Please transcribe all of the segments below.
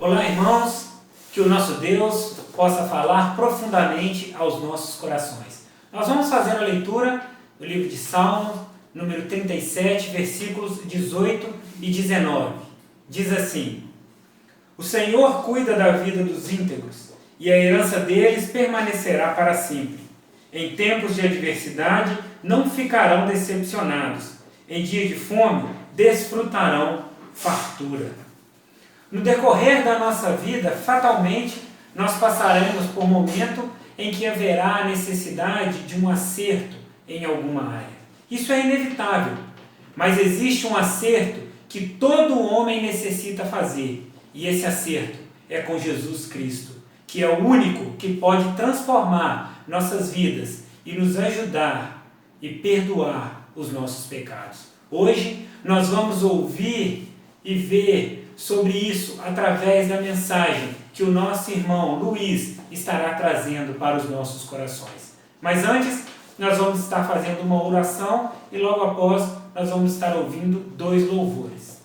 Olá, irmãos, que o nosso Deus possa falar profundamente aos nossos corações. Nós vamos fazer a leitura do livro de Salmos, número 37, versículos 18 e 19. Diz assim: O Senhor cuida da vida dos íntegros, e a herança deles permanecerá para sempre. Em tempos de adversidade não ficarão decepcionados, em dia de fome desfrutarão fartura. No decorrer da nossa vida, fatalmente, nós passaremos por momento em que haverá a necessidade de um acerto em alguma área. Isso é inevitável, mas existe um acerto que todo homem necessita fazer, e esse acerto é com Jesus Cristo, que é o único que pode transformar nossas vidas e nos ajudar e perdoar os nossos pecados. Hoje, nós vamos ouvir e ver sobre isso através da mensagem que o nosso irmão Luiz estará trazendo para os nossos corações. Mas antes, nós vamos estar fazendo uma oração e logo após nós vamos estar ouvindo 2 louvores.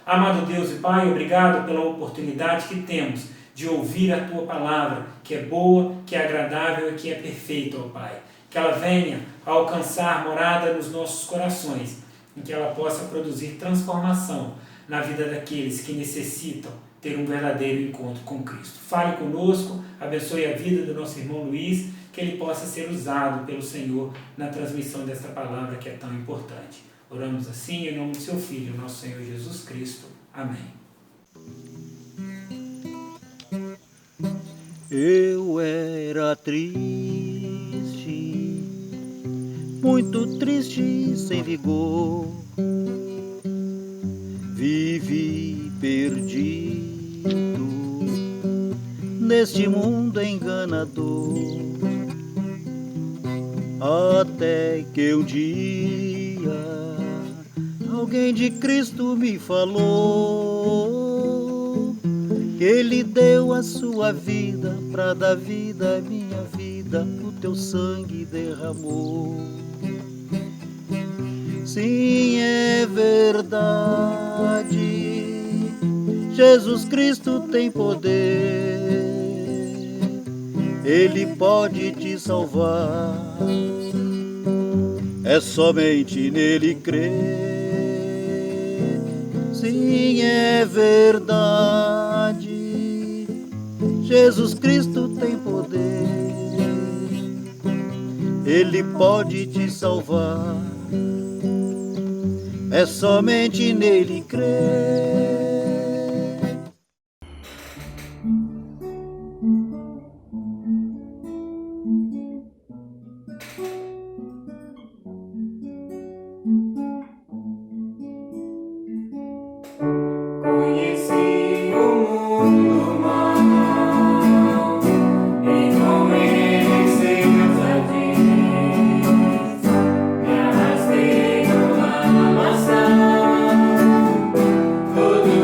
Amado Deus e Pai, obrigado pela oportunidade que temos de ouvir a Tua palavra, que é boa, que é agradável e que é perfeita, ó Pai. Que ela venha a alcançar morada nos nossos corações e que ela possa produzir transformação na vida daqueles que necessitam ter um verdadeiro encontro com Cristo. Fale conosco, abençoe a vida do nosso irmão Luiz, que ele possa ser usado pelo Senhor na transmissão desta palavra que é tão importante. Oramos assim em nome do seu Filho, nosso Senhor Jesus Cristo. Amém. Eu era triste, muito triste, sem vigor. Vivi perdido neste mundo enganador, até que um dia alguém de Cristo me falou que Ele deu a sua vida para dar vida à minha vida, o teu sangue derramou. Sim, é verdade, Jesus Cristo tem poder, Ele pode te salvar, é somente nele crer. Sim, é verdade, Jesus Cristo tem poder, Ele pode te salvar, é somente nele crer. Conheci o mundo mal, e com ele sei meus adins. Me arrastei numa lamaçal, tudo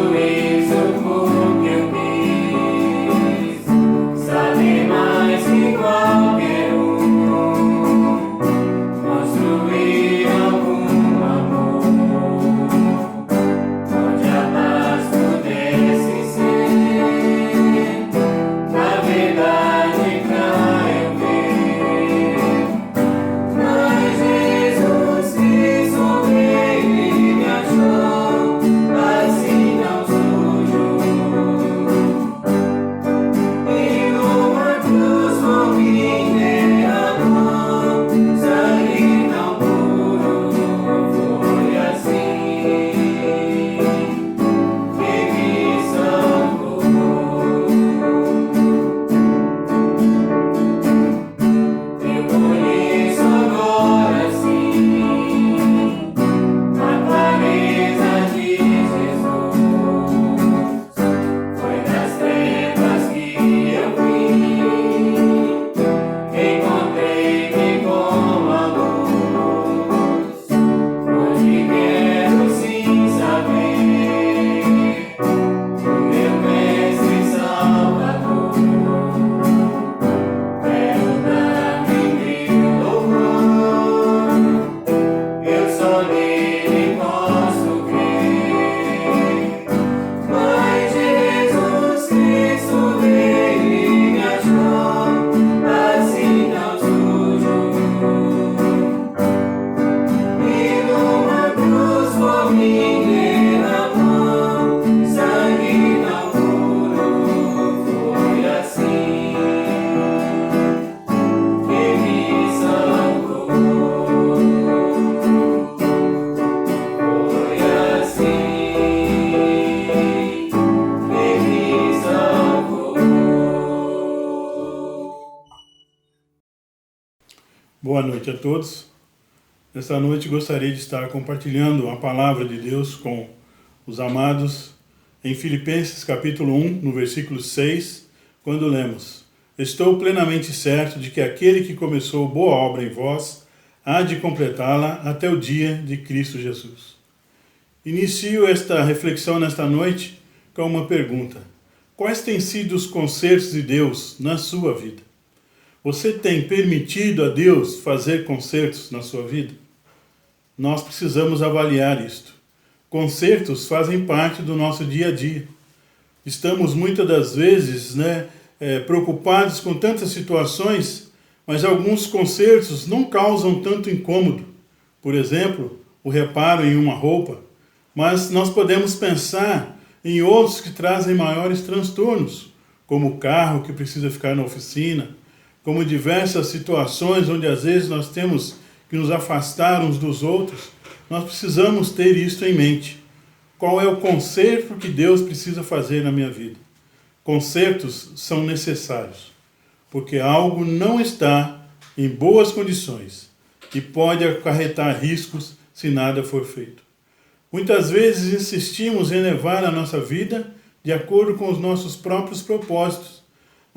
Boa noite a todos. Nesta noite gostaria de estar compartilhando a palavra de Deus com os amados em Filipenses capítulo 1, no versículo 6, quando lemos: Estou plenamente certo de que aquele que começou boa obra em vós há de completá-la até o dia de Cristo Jesus. Inicio esta reflexão nesta noite com uma pergunta: quais têm sido os concertos de Deus na sua vida? Você tem permitido a Deus fazer concertos na sua vida? Nós precisamos avaliar isto. Concertos fazem parte do nosso dia a dia. Estamos muitas das vezes preocupados com tantas situações, mas alguns concertos não causam tanto incômodo. Por exemplo, o reparo em uma roupa. Mas nós podemos pensar em outros que trazem maiores transtornos, como o carro que precisa ficar na oficina, como diversas situações onde às vezes nós temos que nos afastar uns dos outros. Nós precisamos ter isto em mente. Qual é o conserto que Deus precisa fazer na minha vida? Consertos são necessários, porque algo não está em boas condições e pode acarretar riscos se nada for feito. Muitas vezes insistimos em levar a nossa vida de acordo com os nossos próprios propósitos,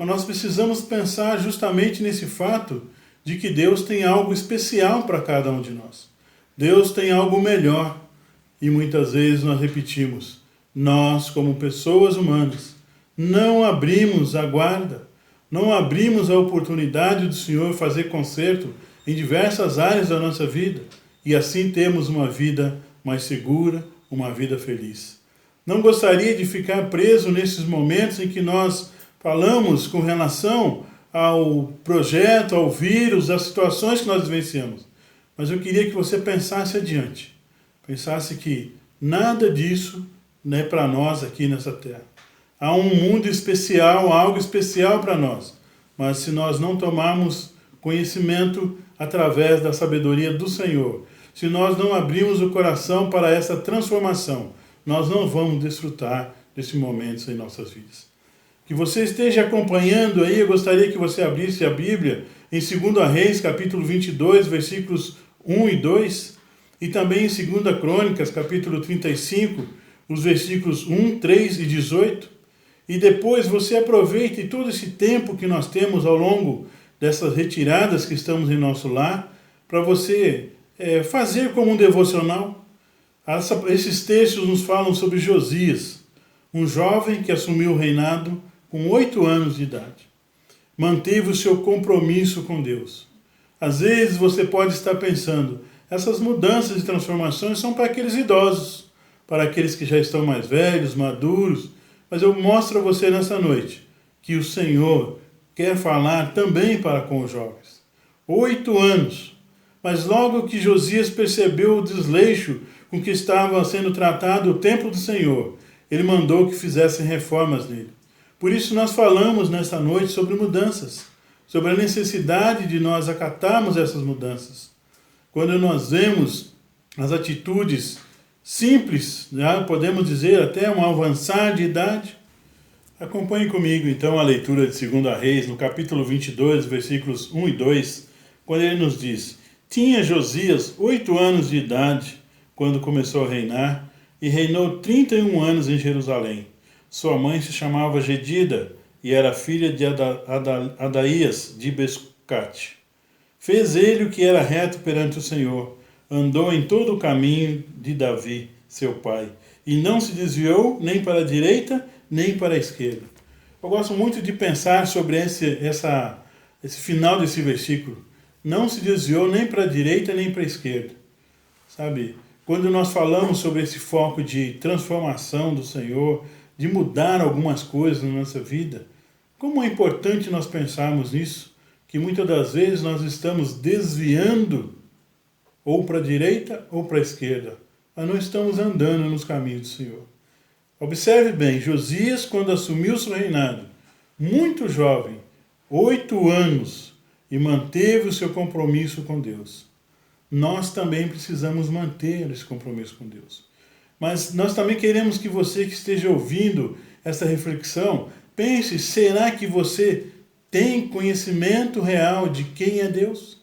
mas nós precisamos pensar justamente nesse fato de que Deus tem algo especial para cada um de nós. Deus tem algo melhor. E muitas vezes nós repetimos: nós, como pessoas humanas, não abrimos a guarda, não abrimos a oportunidade do Senhor fazer conserto em diversas áreas da nossa vida, e assim temos uma vida mais segura, uma vida feliz. Não gostaria de ficar preso nesses momentos em que nós falamos com relação ao projeto, ao vírus, às situações que nós vivenciamos. Mas eu queria que você pensasse adiante. Pensasse que nada disso é para nós aqui nessa terra. Há um mundo especial, algo especial para nós. Mas se nós não tomarmos conhecimento através da sabedoria do Senhor, se nós não abrirmos o coração para essa transformação, nós não vamos desfrutar desses momentos em nossas vidas. Que você esteja acompanhando aí, eu gostaria que você abrisse a Bíblia em 2 Reis, capítulo 22, versículos 1 e 2, e também em 2 Crônicas, capítulo 35, os versículos 1, 3 e 18. E depois você aproveite todo esse tempo que nós temos ao longo dessas retiradas que estamos em nosso lar, para você fazer como um devocional. Esses textos nos falam sobre Josias, um jovem que assumiu o reinado com 8 anos de idade. Manteve o seu compromisso com Deus. Às vezes você pode estar pensando: essas mudanças e transformações são para aqueles idosos, para aqueles que já estão mais velhos, maduros. Mas eu mostro a você nessa noite que o Senhor quer falar também para com os jovens. 8 anos. Mas logo que Josias percebeu o desleixo com que estava sendo tratado o templo do Senhor, ele mandou que fizessem reformas nele. Por isso nós falamos nesta noite sobre mudanças, sobre a necessidade de nós acatarmos essas mudanças. Quando nós vemos as atitudes simples, podemos dizer até um avançar de idade. Acompanhe comigo então a leitura de 2 Reis, no capítulo 22, versículos 1 e 2, quando ele nos diz: Tinha Josias 8 anos de idade quando começou a reinar, e reinou 31 anos em Jerusalém. Sua mãe se chamava Gedida e era filha de Adaías de Bescate. Fez ele o que era reto perante o Senhor, andou em todo o caminho de Davi, seu pai, e não se desviou nem para a direita nem para a esquerda. Eu gosto muito de pensar sobre esse final desse versículo. Não se desviou nem para a direita nem para a esquerda. Sabe, quando nós falamos sobre esse foco de transformação do Senhor, de mudar algumas coisas na nossa vida, como é importante nós pensarmos nisso, que muitas das vezes nós estamos desviando ou para a direita ou para a esquerda, mas não estamos andando nos caminhos do Senhor. Observe bem, Josias, quando assumiu seu reinado, muito jovem, 8 anos, e manteve o seu compromisso com Deus. Nós também precisamos manter esse compromisso com Deus. Mas nós também queremos que você que esteja ouvindo essa reflexão, pense: será que você tem conhecimento real de quem é Deus?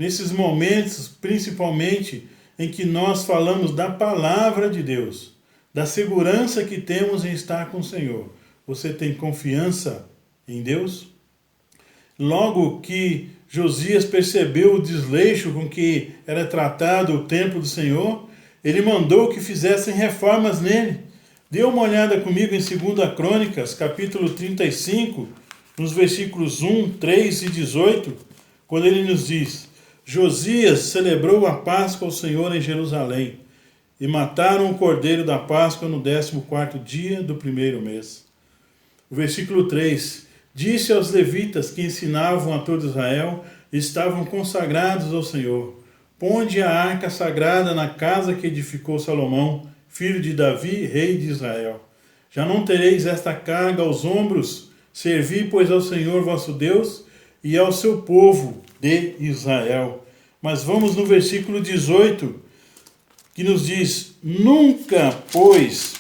nesses momentos, principalmente, em que nós falamos da palavra de Deus, da segurança que temos em estar com o Senhor. Você tem confiança em Deus? Logo que Josias percebeu o desleixo com que era tratado o templo do Senhor, ele mandou que fizessem reformas nele. Dê uma olhada comigo em 2 Crônicas, capítulo 35, nos versículos 1, 3 e 18, quando ele nos diz: Josias celebrou a Páscoa ao Senhor em Jerusalém, e mataram o cordeiro da Páscoa no 14º dia do 1º mês. O versículo 3: Disse aos levitas que ensinavam a todo Israel e estavam consagrados ao Senhor: Ponde a arca sagrada na casa que edificou Salomão, filho de Davi, rei de Israel. Já não tereis esta carga aos ombros, servi, pois, ao Senhor vosso Deus e ao seu povo de Israel. Mas vamos no versículo 18, que nos diz: Nunca, pois,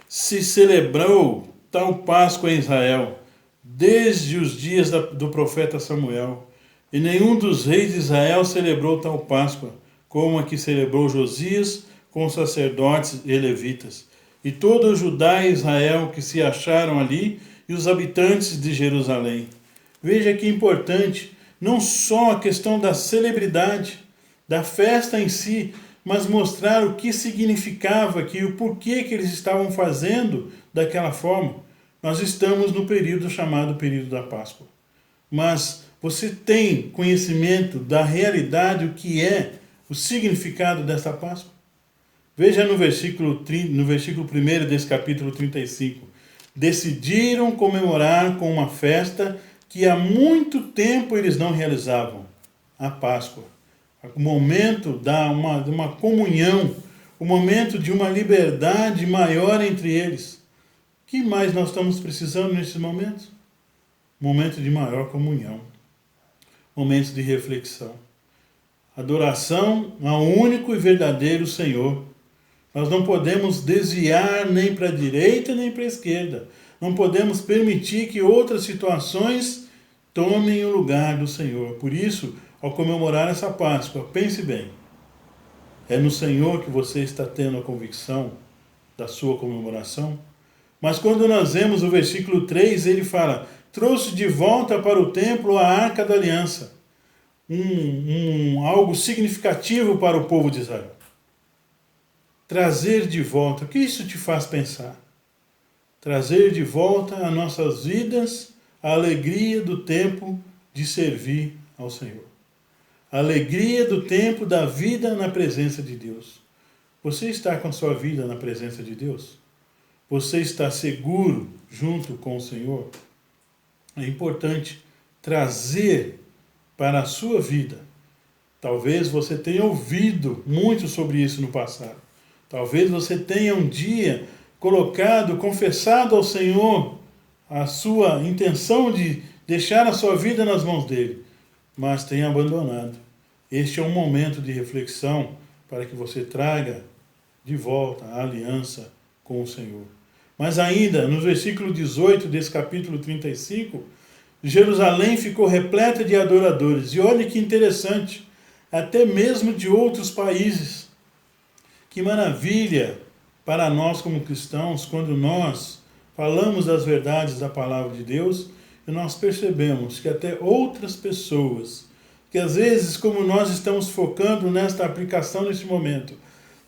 se celebrou tal Páscoa em Israel, desde os dias do profeta Samuel, e nenhum dos reis de Israel celebrou tal Páscoa, como a que celebrou Josias com os sacerdotes e levitas, e todo o Judá e Israel que se acharam ali, e os habitantes de Jerusalém. Veja que importante, não só a questão da celebridade, da festa em si, mas mostrar o que significava aqui, o porquê que eles estavam fazendo daquela forma. Nós estamos no período chamado período da Páscoa. Mas você tem conhecimento da realidade, o que é o significado dessa Páscoa? Veja no versículo 1 desse capítulo 35. Decidiram comemorar com uma festa que há muito tempo eles não realizavam, a Páscoa. O momento de uma comunhão, o momento de uma liberdade maior entre eles. O que mais nós estamos precisando nesses momentos? Momento de maior comunhão, momentos de reflexão. Adoração ao único e verdadeiro Senhor. Nós não podemos desviar nem para a direita nem para a esquerda. Não podemos permitir que outras situações tomem o lugar do Senhor. Por isso, ao comemorar essa Páscoa, pense bem. É no Senhor que você está tendo a convicção da sua comemoração? Mas quando nós vemos o versículo 3, ele fala: trouxe de volta para o templo a Arca da Aliança. Algo significativo para o povo de Israel. Trazer de volta, o que isso te faz pensar? Trazer de volta às nossas vidas a alegria do tempo de servir ao Senhor. A alegria do tempo da vida na presença de Deus. Você está com a sua vida na presença de Deus? Você está seguro junto com o Senhor? É importante trazer para a sua vida. Talvez você tenha ouvido muito sobre isso no passado. Talvez você tenha um dia confessado ao Senhor a sua intenção de deixar a sua vida nas mãos dele, mas tenha abandonado. Este é um momento de reflexão para que você traga de volta a aliança com o Senhor. Mas ainda, no versículo 18 desse capítulo 35, Jerusalém ficou repleta de adoradores. E olha que interessante, até mesmo de outros países. Que maravilha para nós como cristãos, quando nós falamos das verdades da palavra de Deus, e nós percebemos que até outras pessoas, que às vezes, como nós estamos focando nesta aplicação nesse momento,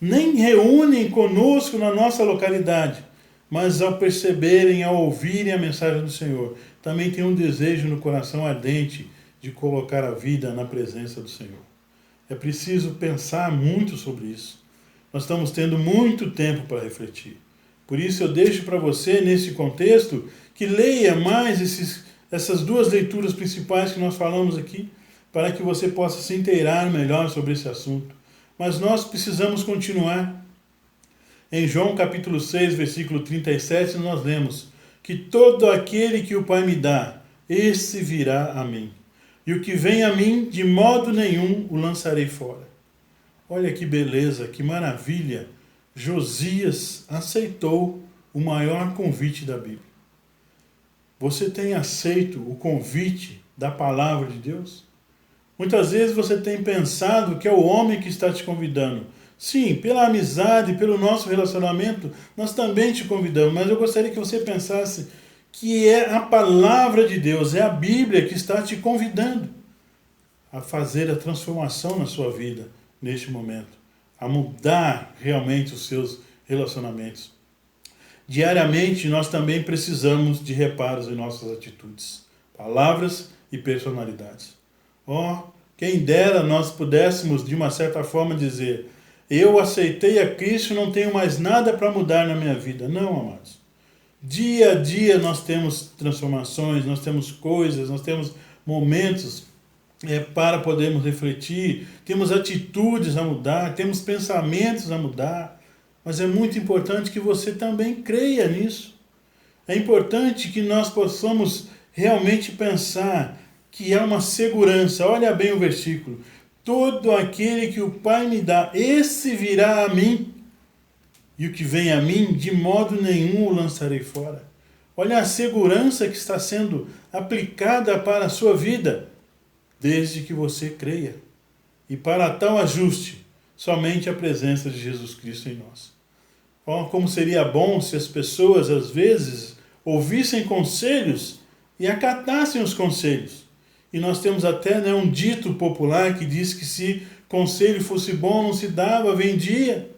nem reúnem conosco na nossa localidade, mas ao perceberem, ao ouvirem a mensagem do Senhor, também tem um desejo no coração ardente de colocar a vida na presença do Senhor. É preciso pensar muito sobre isso. Nós estamos tendo muito tempo para refletir. Por isso eu deixo para você, nesse contexto, que leia mais essas duas leituras principais que nós falamos aqui, para que você possa se inteirar melhor sobre esse assunto. Mas nós precisamos continuar. Em João capítulo 6, versículo 37, nós lemos que todo aquele que o Pai me dá, esse virá a mim. E o que vem a mim, de modo nenhum o lançarei fora. Olha que beleza, que maravilha. Josias aceitou o maior convite da Bíblia. Você tem aceito o convite da palavra de Deus? Muitas vezes você tem pensado que é o homem que está te convidando. Sim, pela amizade, pelo nosso relacionamento, nós também te convidamos, mas eu gostaria que você pensasse que é a palavra de Deus, é a Bíblia que está te convidando a fazer a transformação na sua vida neste momento, a mudar realmente os seus relacionamentos. Diariamente, nós também precisamos de reparos em nossas atitudes, palavras e personalidades. Quem dera nós pudéssemos, de uma certa forma, dizer: eu aceitei a Cristo e não tenho mais nada para mudar na minha vida. Não, amados. Dia a dia nós temos transformações, nós temos coisas, nós temos momentos para podermos refletir, temos atitudes a mudar, temos pensamentos a mudar, mas é muito importante que você também creia nisso. É importante que nós possamos realmente pensar que há uma segurança. Olha bem o versículo: todo aquele que o Pai me dá, esse virá a mim, e o que vem a mim, de modo nenhum o lançarei fora. Olha a segurança que está sendo aplicada para a sua vida, desde que você creia. E para tal ajuste, somente a presença de Jesus Cristo em nós. Como seria bom se as pessoas, às vezes, ouvissem conselhos e acatassem os conselhos. E nós temos até um dito popular que diz que se conselho fosse bom, não se dava, vendia.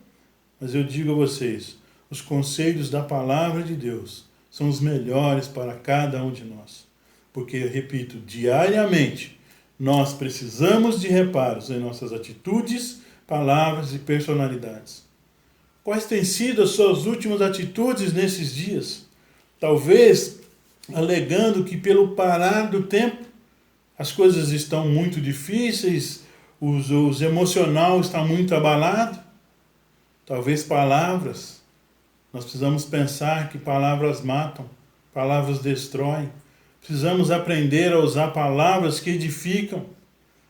Mas eu digo a vocês, os conselhos da palavra de Deus são os melhores para cada um de nós. Porque, eu repito, diariamente, nós precisamos de reparos em nossas atitudes, palavras e personalidades. Quais têm sido as suas últimas atitudes nesses dias? Talvez alegando que pelo parar do tempo as coisas estão muito difíceis, os emocional está muito abalado. Talvez palavras. Nós precisamos pensar que palavras matam, palavras destroem. Precisamos aprender a usar palavras que edificam.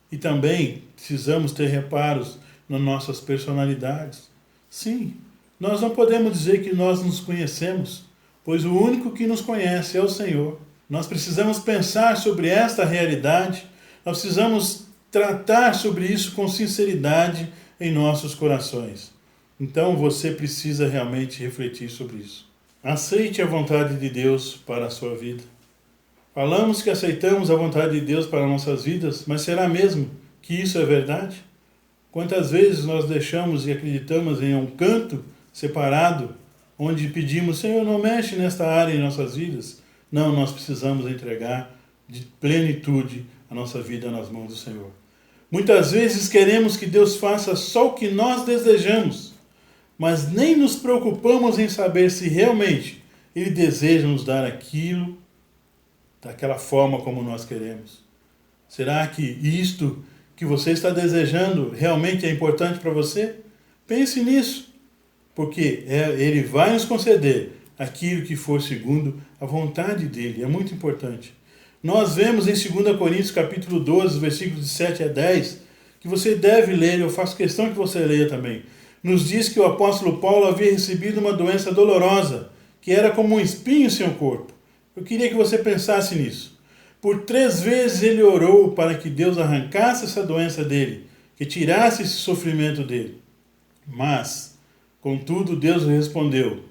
E também precisamos ter reparos nas nossas personalidades. Sim, nós não podemos dizer que nós nos conhecemos, pois o único que nos conhece é o Senhor. Nós precisamos pensar sobre esta realidade, nós precisamos tratar sobre isso com sinceridade em nossos corações. Então você precisa realmente refletir sobre isso. Aceite a vontade de Deus para a sua vida. Falamos que aceitamos a vontade de Deus para nossas vidas, mas será mesmo que isso é verdade? Quantas vezes nós deixamos e acreditamos em um canto separado, onde pedimos: Senhor, não mexe nesta área em nossas vidas? Não, nós precisamos entregar de plenitude a nossa vida nas mãos do Senhor. Muitas vezes queremos que Deus faça só o que nós desejamos, mas nem nos preocupamos em saber se realmente Ele deseja nos dar aquilo daquela forma como nós queremos. Será que isto que você está desejando realmente é importante para você? Pense nisso, porque Ele vai nos conceder aquilo que for segundo a vontade dEle. É muito importante. Nós vemos em 2 Coríntios capítulo 12, versículos de 7 a 10, que você deve ler, eu faço questão que você leia também. Nos diz que o apóstolo Paulo havia recebido uma doença dolorosa, que era como um espinho em seu corpo. Eu queria que você pensasse nisso. Por 3 vezes ele orou para que Deus arrancasse essa doença dele, que tirasse esse sofrimento dele. Mas, contudo, Deus respondeu: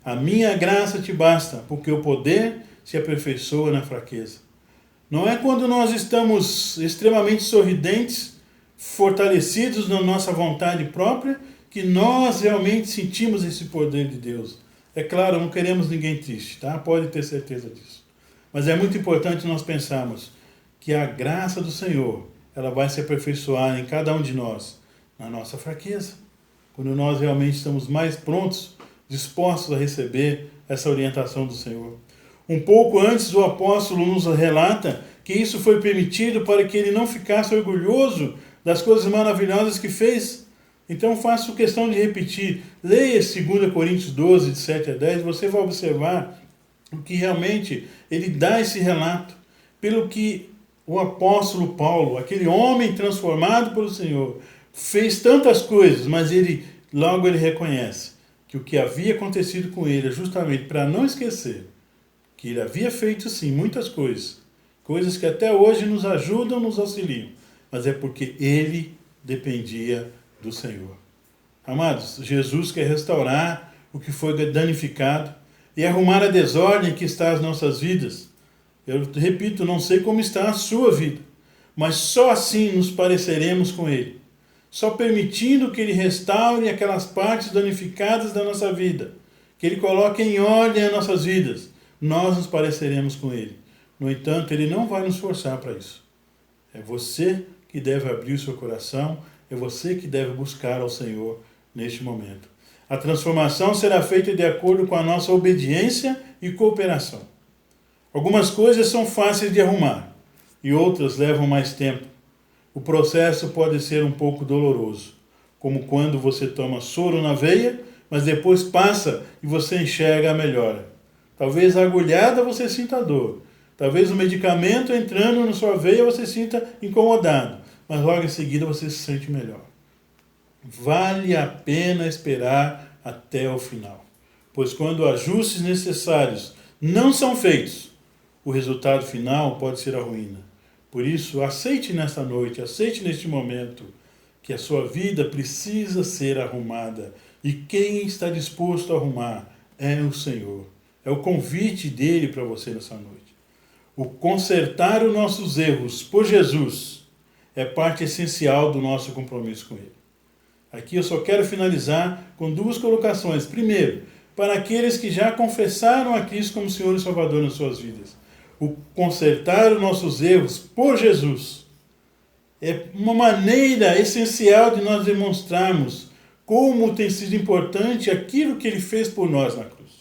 a minha graça te basta, porque o poder se aperfeiçoa na fraqueza. Não é quando nós estamos extremamente sorridentes, fortalecidos na nossa vontade própria, que nós realmente sentimos esse poder de Deus. É claro, não queremos ninguém triste, tá? Pode ter certeza disso. Mas é muito importante nós pensarmos que a graça do Senhor, ela vai se aperfeiçoar em cada um de nós, na nossa fraqueza. Quando nós realmente estamos mais prontos, dispostos a receber essa orientação do Senhor. Um pouco antes, o apóstolo nos relata que isso foi permitido para que ele não ficasse orgulhoso das coisas maravilhosas que fez. Então faço questão de repetir. Leia 2 Coríntios 12, de 7 a 10, você vai observar o que realmente ele dá esse relato. Pelo que o apóstolo Paulo, aquele homem transformado pelo Senhor, fez tantas coisas, mas logo ele reconhece que o que havia acontecido com ele é justamente para não esquecer que ele havia feito sim muitas coisas, coisas que até hoje nos ajudam, nos auxiliam, mas é porque ele dependia do Senhor. Amados, Jesus quer restaurar o que foi danificado e arrumar a desordem que está as nossas vidas. Eu repito, não sei como está a sua vida, mas só assim nos pareceremos com Ele. Só permitindo que Ele restaure aquelas partes danificadas da nossa vida, que Ele coloque em ordem as nossas vidas, nós nos pareceremos com Ele. No entanto, Ele não vai nos forçar para isso. É você que deve abrir o seu coração, é você que deve buscar ao Senhor neste momento. A transformação será feita de acordo com a nossa obediência e cooperação. Algumas coisas são fáceis de arrumar e outras levam mais tempo. O processo pode ser um pouco doloroso, como quando você toma soro na veia, mas depois passa e você enxerga a melhora. Talvez a agulhada você sinta dor, talvez o medicamento entrando na sua veia você sinta incomodado, mas logo em seguida você se sente melhor. Vale a pena esperar até o final, pois quando ajustes necessários não são feitos, o resultado final pode ser a ruína. Por isso, aceite nesta noite, aceite neste momento, que a sua vida precisa ser arrumada. E quem está disposto a arrumar é o Senhor. É o convite dele para você nessa noite. O consertar os nossos erros por Jesus é parte essencial do nosso compromisso com Ele. Aqui eu só quero finalizar com duas colocações. Primeiro, para aqueles que já confessaram a Cristo como Senhor e Salvador nas suas vidas. O consertar os nossos erros por Jesus é uma maneira essencial de nós demonstrarmos como tem sido importante aquilo que Ele fez por nós na cruz.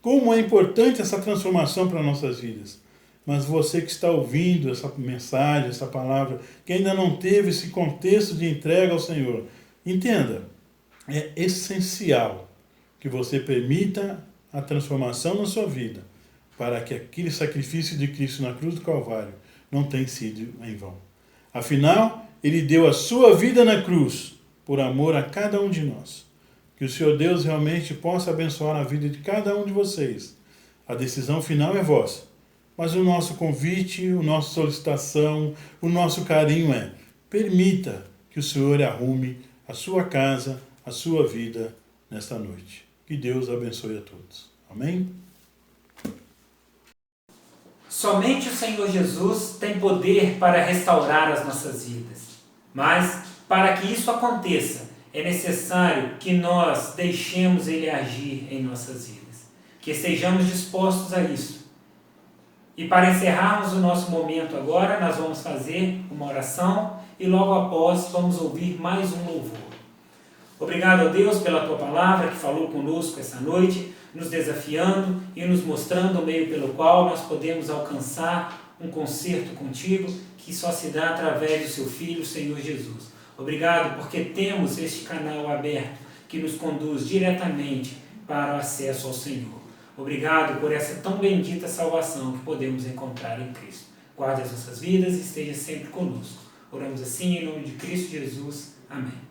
Como é importante essa transformação para nossas vidas. Mas você que está ouvindo essa mensagem, essa palavra, que ainda não teve esse contexto de entrega ao Senhor, entenda, é essencial que você permita a transformação na sua vida, para que aquele sacrifício de Cristo na cruz do Calvário não tenha sido em vão. Afinal, Ele deu a sua vida na cruz, por amor a cada um de nós. Que o Senhor Deus realmente possa abençoar a vida de cada um de vocês. A decisão final é vossa. Mas o nosso convite, a nossa solicitação, o nosso carinho é: permita que o Senhor arrume a sua casa, a sua vida nesta noite. Que Deus abençoe a todos. Amém? Somente o Senhor Jesus tem poder para restaurar as nossas vidas. Mas, para que isso aconteça, é necessário que nós deixemos Ele agir em nossas vidas. Que estejamos dispostos a isso. E para encerrarmos o nosso momento agora, nós vamos fazer uma oração e logo após vamos ouvir mais um louvor. Obrigado a Deus pela Tua palavra que falou conosco essa noite, nos desafiando e nos mostrando o meio pelo qual nós podemos alcançar um concerto contigo que só se dá através do Seu Filho, o Senhor Jesus. Obrigado porque temos este canal aberto que nos conduz diretamente para o acesso ao Senhor. Obrigado por essa tão bendita salvação que podemos encontrar em Cristo. Guarde as nossas vidas e esteja sempre conosco. Oramos assim em nome de Cristo Jesus. Amém.